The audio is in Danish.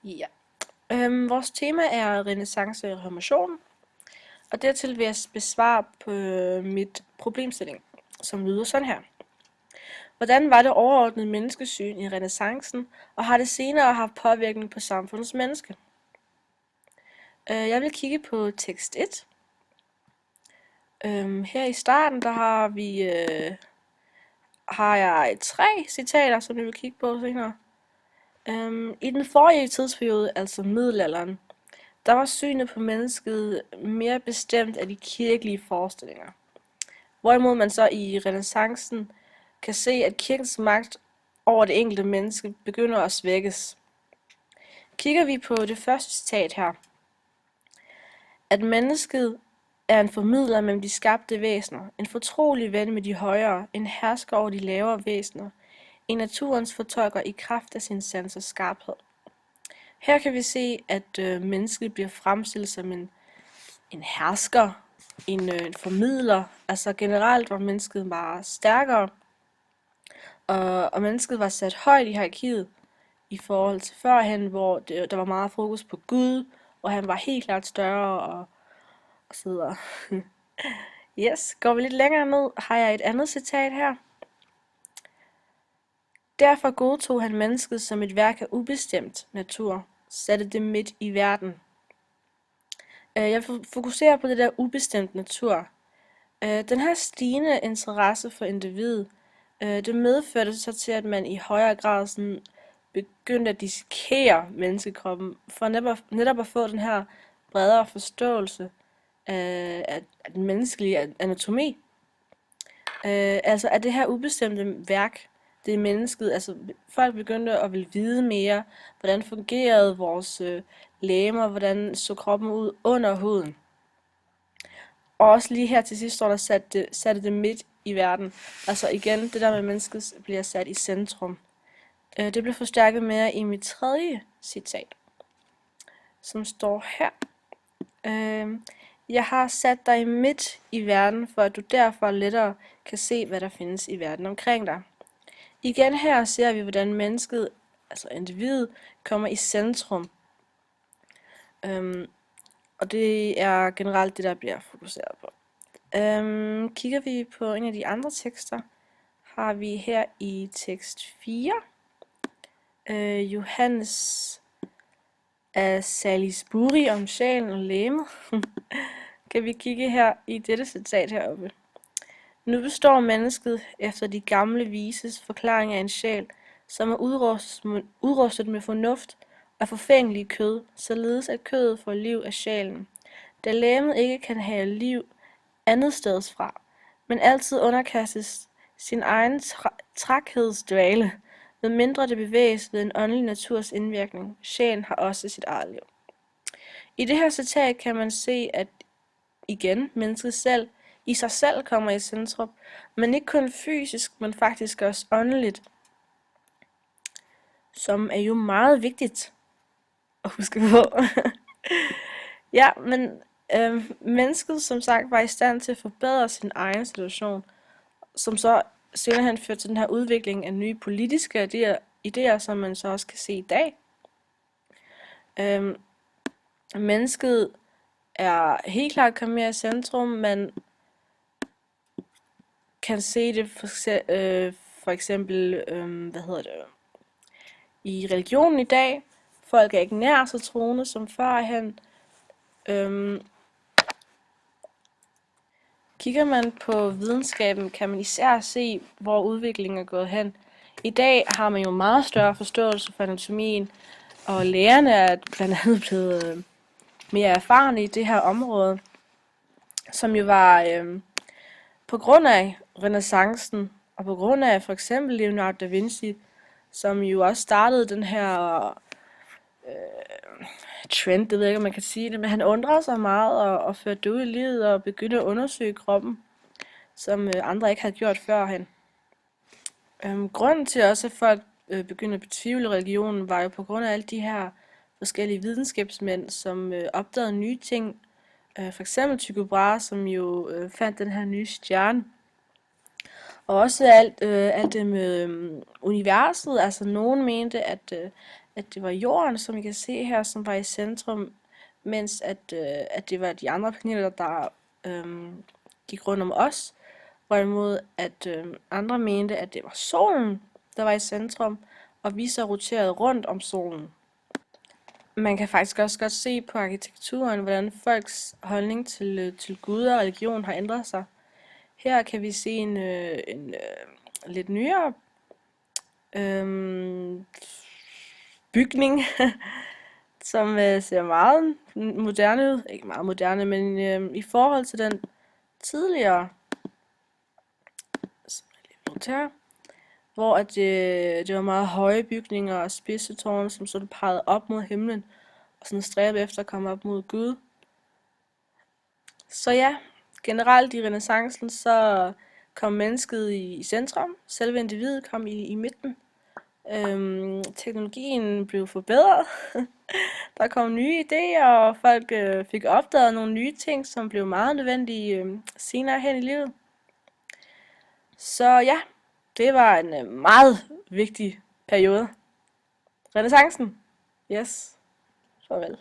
Ja. Vores tema er renæssance og reformation, og dertil vil jeg besvare på mit problemstilling, som lyder sådan her. Hvordan var det overordnede menneskesyn i renæssancen, og har det senere haft påvirkning på samfundets menneske? Jeg vil kigge på tekst 1. Her i starten, der har jeg 3 citater, som jeg vil kigge på senere. I den forrige tidsperiode, altså middelalderen, der var synet på mennesket mere bestemt af de kirkelige forestillinger. Hvorimod man så i renæssancen kan se, at kirkens magt over det enkelte menneske begynder at svækkes. Kigger vi på det første citat her, at mennesket er en formidler mellem de skabte væsener, en fortrolig ven med de højere, en hersker over de lavere væsener, en naturens fortolker i kraft af sin sans og skarphed. Her kan vi se, at mennesket bliver fremstillet som en hersker, en formidler. Altså generelt var mennesket meget stærkere, og mennesket var sat højt i hierarkiet i forhold til førhen, hvor der var meget fokus på Gud, og han var helt klart større og så videre. Yes, går vi lidt længere ned, har jeg et andet citat her. Derfor godtog han mennesket som et værk af ubestemt natur, satte det midt i verden. Jeg fokuserer på det der ubestemt natur. Den her stigende interesse for individet, det medførte så til, at man i højere grad sådan begyndte at dissekere menneskekroppen, for netop at få den her bredere forståelse af den menneskelige anatomi. Altså af det her ubestemte værk, det er mennesket, altså folk begyndte at ville vide mere, hvordan fungerede vores legemer, hvordan så kroppen ud under huden. Og også lige her til sidst står der satte det midt i verden. Altså igen, det der med mennesket bliver sat i centrum. Det bliver forstærket mere i mit tredje citat, som står her. Jeg har sat dig midt i verden, for at du derfor lettere kan se, hvad der findes i verden omkring dig. Igen her ser vi, hvordan mennesket, altså individet, kommer i centrum. Og det er generelt det, der bliver fokuseret på. Kigger vi på en af de andre tekster, har vi her i tekst 4, Johannes af Salisbury om sjælen og legemet. Kan vi kigge her i dette citat heroppe. Nu består mennesket efter de gamle vises forklaring af en sjæl, som er udrustet med fornuft og forfængelig kød, således at kødet får liv af sjælen. Da legemet ikke kan have liv andet steds fra, men altid underkastes sin egen trækhedsdvale, medmindre det bevæges ved en åndelig naturs indvirkning. Sjælen har også sit eget liv. I det her citat kan man se, at igen mennesket selv i sig selv kommer i centrum, men ikke kun fysisk, men faktisk også åndeligt, som er jo meget vigtigt at huske på. Ja, men mennesket som sagt var i stand til at forbedre sin egen situation, som så senere hen førte til den her udvikling af nye politiske idéer, som man så også kan se i dag. Mennesket er helt klart kommet mere i centrum. Man kan se det for eksempel i religionen i dag. Folk er ikke nær så troende som førhen. Kigger man på videnskaben, kan man især se, hvor udviklingen er gået hen. I dag har man jo meget større forståelse for anatomien, og lægerne er blandt andet blevet mere erfarne i det her område, som jo var på grund af renæssancen, og på grund af for eksempel Leonardo da Vinci, som jo også startede den her trend, det ved jeg ikke, om man kan sige det, men han undrede sig meget og førte det ud i livet og begyndte at undersøge kroppen, som andre ikke havde gjort førhen. Grunden til også, at folk begyndte at betvivle religionen, var jo på grund af alle de her forskellige videnskabsmænd, som opdagede nye ting. For eksempel Tycho Brahe, som jo fandt den her nye stjerne. Og også alt det med universet. Altså nogen mente, at at det var jorden, som I kan se her, som var i centrum, mens at det var de andre planeter, der gik rundt om os, hvorimod at andre mente, at det var solen, der var i centrum, og vi så roterede rundt om solen. Man kan faktisk også godt se på arkitekturen, hvordan folks holdning til Gud og religion har ændret sig. Her kan vi se en lidt nyere bygning, som ser meget moderne ud. Ikke meget moderne, men i forhold til den tidligere, som jeg lige noterer, hvor at det var meget høje bygninger og spidsetårne, som så pegede op mod himlen, og sådan stræbede efter at komme op mod Gud. Så ja, generelt i renæssancen, så kom mennesket i centrum, selve individet kom i midten. Teknologien blev forbedret, der kom nye idéer, og folk fik opdaget nogle nye ting, som blev meget nødvendige senere hen i livet. Så ja, det var en meget vigtig periode. Renæssancen. Yes. Farvel.